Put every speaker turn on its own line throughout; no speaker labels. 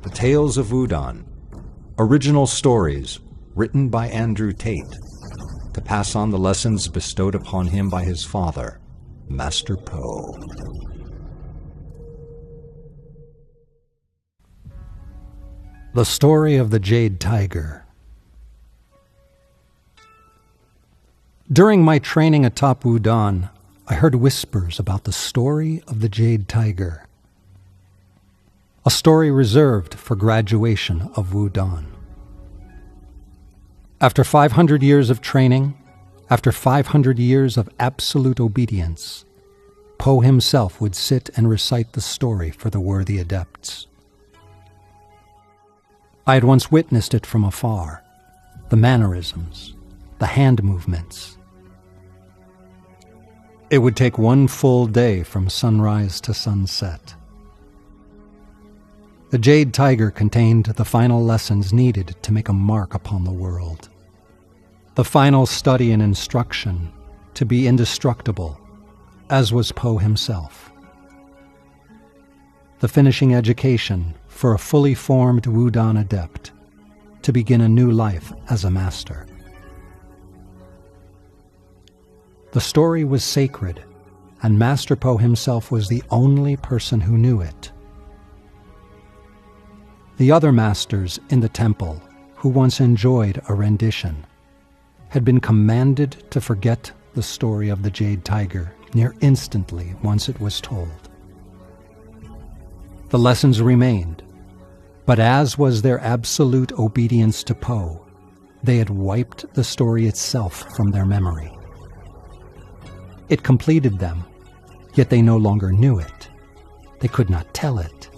The Tales of Wudan. Original stories written by Andrew Tate to pass on the lessons bestowed upon him by his father, Master Po. The Story of the Jade Tiger. During my training atop Wudan, I heard whispers about the story of the Jade Tiger. A story reserved for graduation of Wudan. After 500 years of training, after 500 years of absolute obedience, Po himself would sit and recite the story for the worthy adepts. I had once witnessed it from afar, the mannerisms, the hand movements. It would take one full day from sunrise to sunset. The Jade Tiger contained the final lessons needed to make a mark upon the world. The final study and instruction to be indestructible, as was Po himself. The finishing education for a fully formed Wudan adept to begin a new life as a master. The story was sacred, and Master Po himself was the only person who knew it. The other masters in the temple, who once enjoyed a rendition, had been commanded to forget the story of the Jade Tiger near instantly once it was told. The lessons remained, but as was their absolute obedience to Po, they had wiped the story itself from their memory. It completed them, yet they no longer knew it. They could not tell it.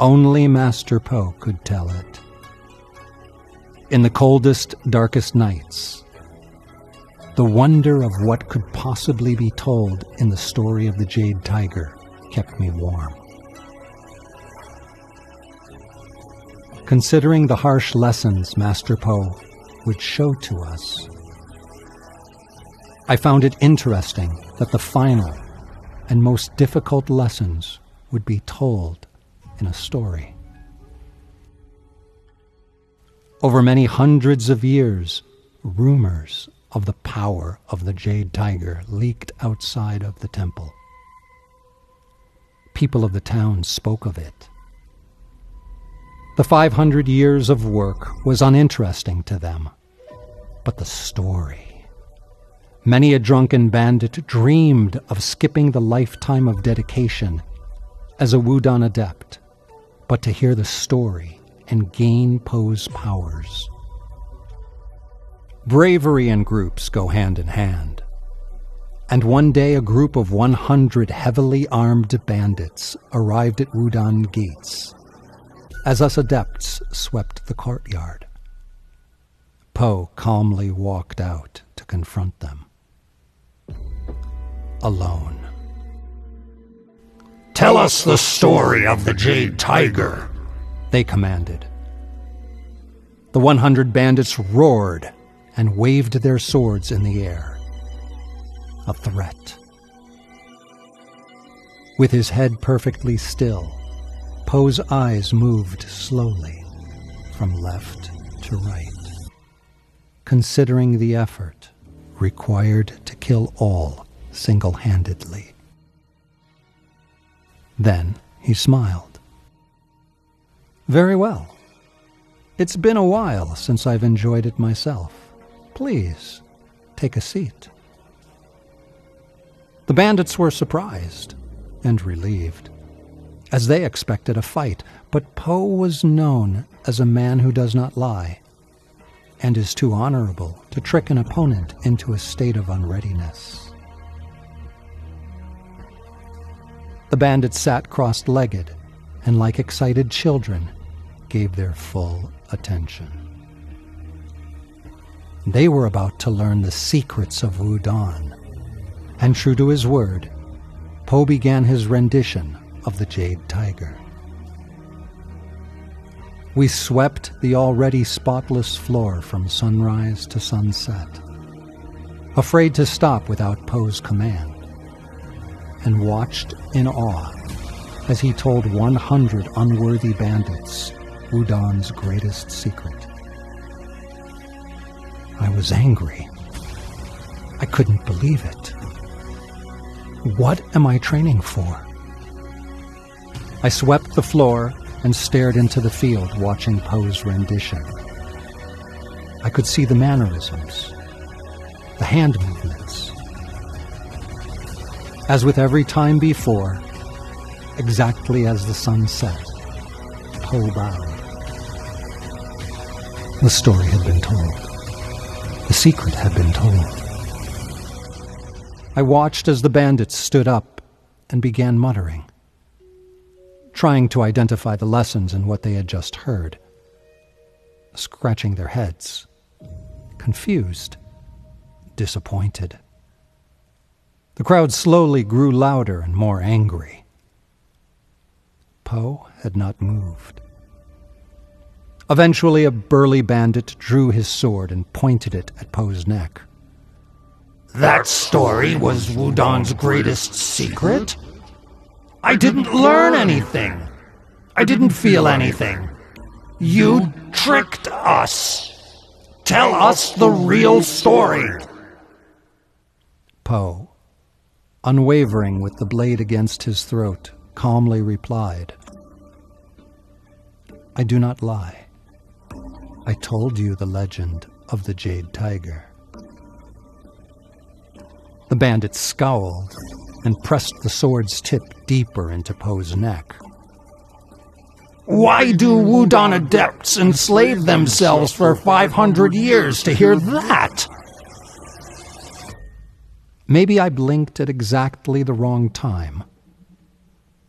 Only Master Po could tell it. In the coldest, darkest nights, the wonder of what could possibly be told in the story of the Jade Tiger kept me warm. Considering the harsh lessons Master Po would show to us, I found it interesting that the final and most difficult lessons would be told in a story. Over many hundreds of years, rumors of the power of the Jade Tiger leaked outside of the temple. People of the town spoke of it. The 500 years of work was uninteresting to them, but the story. Many a drunken bandit dreamed of skipping the lifetime of dedication as a Wudan adept, but to hear the story and gain Po's powers. Bravery and groups go hand in hand, and one day a group of 100 heavily armed bandits arrived at Wudan gates as us adepts swept the courtyard. Po calmly walked out to confront them. Alone.
"Tell us the story of the Jade Tiger,"
they commanded. The 100 bandits roared and waved their swords in the air. A threat. With his head perfectly still, Po's eyes moved slowly from left to right, considering the effort required to kill all single-handedly. Then he smiled. "Very well. It's been a while since I've enjoyed it myself. Please, take a seat." The bandits were surprised and relieved, as they expected a fight, but Po was known as a man who does not lie, and is too honorable to trick an opponent into a state of unreadiness. The bandits sat cross-legged, and like excited children, gave their full attention. They were about to learn the secrets of Wudan, and true to his word, Po began his rendition of the Jade Tiger. We swept the already spotless floor from sunrise to sunset, afraid to stop without Po's command, and watched in awe as he told 100 unworthy bandits Wudan's greatest secret. I was angry. I couldn't believe it. What am I training for? I swept the floor and stared into the field, watching Poe's rendition. I could see the mannerisms, the hand movements. As with every time before, exactly as the sun set, Poe bowed. The story had been told. The secret had been told. I watched as the bandits stood up and began muttering, trying to identify the lessons in what they had just heard, scratching their heads, confused, disappointed. The crowd slowly grew louder and more angry. Poe had not moved. Eventually, a burly bandit drew his sword and pointed it at Poe's neck.
That story was Wudan's greatest secret? I didn't learn anything. I didn't feel anything. You tricked us. Tell us the real story.
Poe, unwavering with the blade against his throat, calmly replied, I do not lie. I told you the legend of the Jade Tiger. The bandit scowled and pressed the sword's tip deeper into Poe's neck.
Why do Wudan adepts enslave themselves for 500 years to hear that?
Maybe I blinked at exactly the wrong time.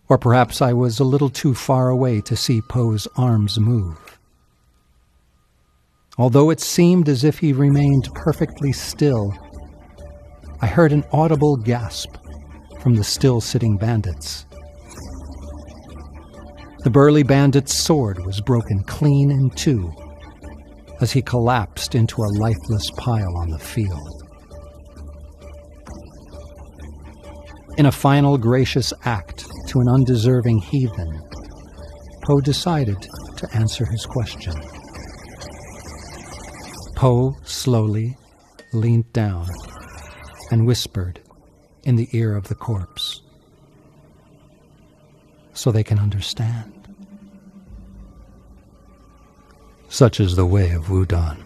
Or perhaps I was a little too far away to see Poe's arms move. Although it seemed as if he remained perfectly still, I heard an audible gasp from the still-sitting bandits. The burly bandit's sword was broken clean in two as he collapsed into a lifeless pile on the field. In a final gracious act to an undeserving heathen, Poe decided to answer his question. Poe slowly leaned down and whispered in the ear of the corpse, so they can understand. Such is the way of Wudan.